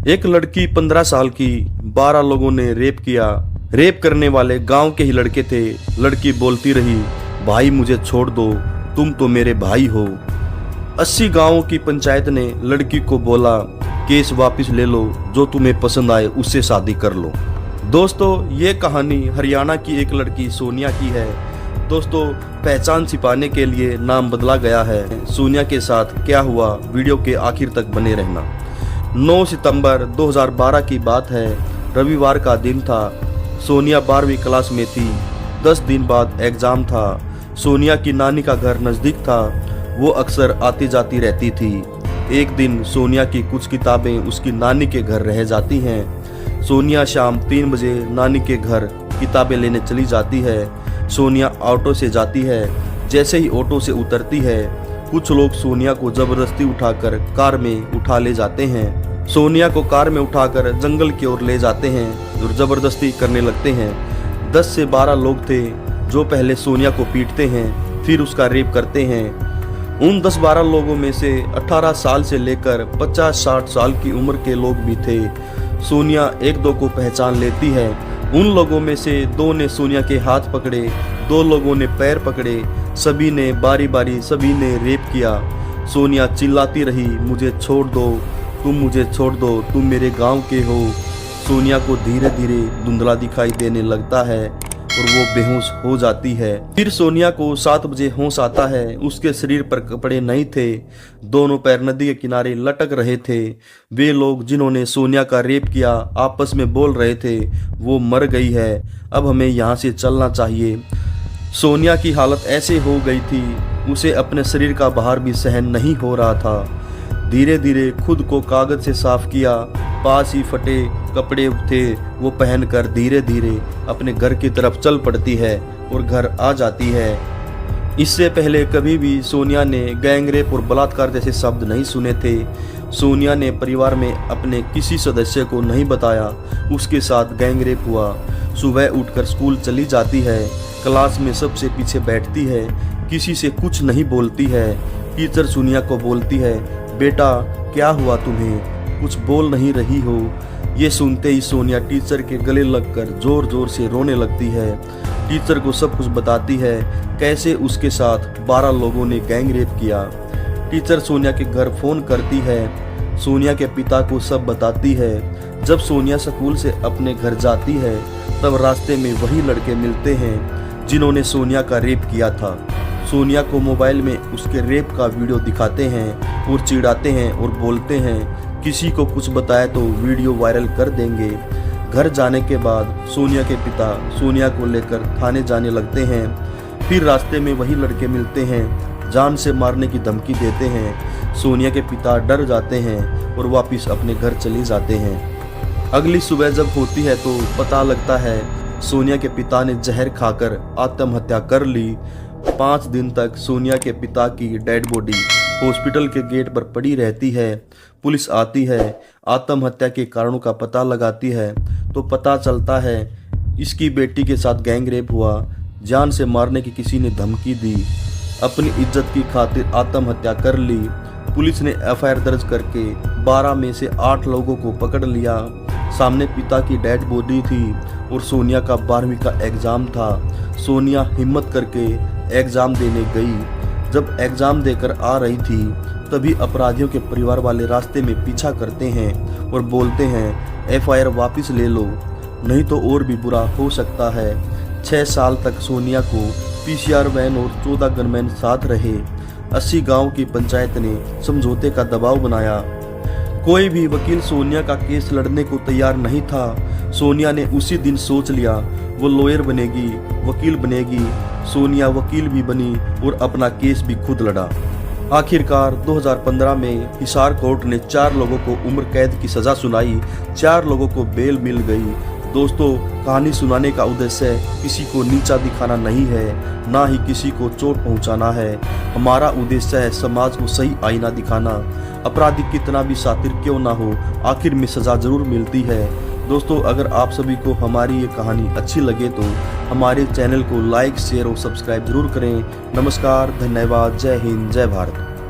एक लड़की 15 साल की, 12 लोगों ने रेप किया। रेप करने वाले गांव के ही लड़के थे। लड़की बोलती रही, भाई मुझे छोड़ दो, तुम तो मेरे भाई हो। 80 गांवों की पंचायत ने लड़की को बोला, केस वापस ले लो, जो तुम्हें पसंद आए उससे शादी कर लो। दोस्तों, ये कहानी हरियाणा की एक लड़की सोनिया की है। दोस्तों, पहचान छिपाने के लिए नाम बदला गया है। सोनिया के साथ क्या हुआ, वीडियो के आखिर तक बने रहना। 9 सितंबर 2012 की बात है। रविवार का दिन था। सोनिया 12वीं क्लास में थी। 10 दिन बाद एग्जाम था। सोनिया की नानी का घर नज़दीक था। वो अक्सर आती जाती रहती थी। एक दिन सोनिया की कुछ किताबें उसकी नानी के घर रह जाती हैं। सोनिया शाम 3 बजे नानी के घर किताबें लेने चली जाती है। सोनिया ऑटो से जाती है। जैसे ही ऑटो से उतरती है, कुछ लोग सोनिया को जबरदस्ती उठाकर कार में उठा ले जाते हैं। सोनिया को कार में उठाकर जंगल की ओर ले जाते हैं और जबरदस्ती करने लगते हैं। 10 से 12 लोग थे जो पहले सोनिया को पीटते हैं, फिर उसका रेप करते हैं। उन 10-12 लोगों में से 18 साल से लेकर 50-60 साल की उम्र के लोग भी थे। सोनिया 1-2 को पहचान लेती है। उन लोगों में से 2 ने सोनिया के हाथ पकड़े, 2 लोगों ने पैर पकड़े। सभी ने बारी बारी सभी ने रेप किया। सोनिया चिल्लाती रही, मुझे छोड़ दो, तुम मुझे छोड़ दो, तुम मेरे गांव के हो। सोनिया को धीरे धीरे धुंधला दिखाई देने लगता है और वो बेहोश हो जाती है। फिर सोनिया को 7 बजे होश आता है। उसके शरीर पर कपड़े नहीं थे। दोनों पैर नदी के किनारे लटक रहे थे। वे लोग जिन्होंने सोनिया का रेप किया आपस में बोल रहे थे, वो मर गई है, अब हमें यहाँ से चलना चाहिए। सोनिया की हालत ऐसे हो गई थी, उसे अपने शरीर का भार भी सहन नहीं हो रहा था। धीरे धीरे खुद को कागज से साफ किया। पास ही फटे कपड़े थे, वो पहनकर धीरे धीरे अपने घर की तरफ चल पड़ती है और घर आ जाती है। इससे पहले कभी भी सोनिया ने गैंगरेप और बलात्कार जैसे शब्द नहीं सुने थे। सोनिया ने परिवार में अपने किसी सदस्य को नहीं बताया उसके साथ गैंगरेप हुआ। सुबह उठकर स्कूल चली जाती है। क्लास में सबसे पीछे बैठती है, किसी से कुछ नहीं बोलती है। टीचर सोनिया को बोलती है, बेटा क्या हुआ तुम्हें, कुछ बोल नहीं रही हो। ये सुनते ही सोनिया टीचर के गले लगकर जोर जोर से रोने लगती है। टीचर को सब कुछ बताती है, कैसे उसके साथ 12 लोगों ने गैंगरेप किया। टीचर सोनिया के घर फोन करती है। सोनिया के पिता को सब बताती है। जब सोनिया स्कूल से अपने घर जाती है, तब रास्ते में वही लड़के मिलते हैं जिन्होंने सोनिया का रेप किया था। सोनिया को मोबाइल में उसके रेप का वीडियो दिखाते हैं और चिढ़ाते हैं और बोलते हैं, किसी को कुछ बताए तो वीडियो वायरल कर देंगे। घर जाने के बाद सोनिया के पिता सोनिया को लेकर थाने जाने लगते हैं। फिर रास्ते में वही लड़के मिलते हैं, जान से मारने की धमकी देते हैं। सोनिया के पिता डर जाते हैं और वापस अपने घर चले जाते हैं। अगली सुबह जब होती है तो पता लगता है सोनिया के पिता ने जहर खाकर आत्महत्या कर ली। 5 दिन तक सोनिया के पिता की डेड बॉडी हॉस्पिटल के गेट पर पड़ी रहती है। पुलिस आती है, आत्महत्या के कारणों का पता लगाती है तो पता चलता है इसकी बेटी के साथ गैंगरेप हुआ। जान से मारने की किसी ने धमकी दी, अपनी इज्जत की खातिर आत्महत्या कर ली। पुलिस ने एफआईआर दर्ज करके 12 में से 8 लोगों को पकड़ लिया। सामने पिता की डेड बॉडी थी और सोनिया का 12वीं का एग्ज़ाम था। सोनिया हिम्मत करके एग्ज़ाम देने गई। जब एग्ज़ाम देकर आ रही थी, तभी अपराधियों के परिवार वाले रास्ते में पीछा करते हैं और बोलते हैं, एफआईआर वापस ले लो, नहीं तो और भी बुरा हो सकता है। 6 साल तक सोनिया को पीसीआर वैन और 14 गनमैन साथ रहे। 80 गाँव की पंचायत ने समझौते का दबाव बनाया। कोई भी वकील सोनिया का केस लड़ने को तैयार नहीं था। सोनिया ने उसी दिन सोच लिया वो लॉयर बनेगी, वकील बनेगी। सोनिया वकील भी बनी और अपना केस भी खुद लड़ा। आखिरकार 2015 में हिसार कोर्ट ने 4 लोगों को उम्र कैद की सज़ा सुनाई। 4 लोगों को बेल मिल गई। दोस्तों, कहानी सुनाने का उद्देश्य किसी को नीचा दिखाना नहीं है, ना ही किसी को चोट पहुंचाना है। हमारा उद्देश्य है समाज को सही आईना दिखाना। अपराधी कितना भी शातिर क्यों ना हो, आखिर में सज़ा जरूर मिलती है। दोस्तों, अगर आप सभी को हमारी ये कहानी अच्छी लगे तो हमारे चैनल को लाइक, शेयर और सब्सक्राइब जरूर करें। नमस्कार, धन्यवाद, जय हिंद, जय भारत।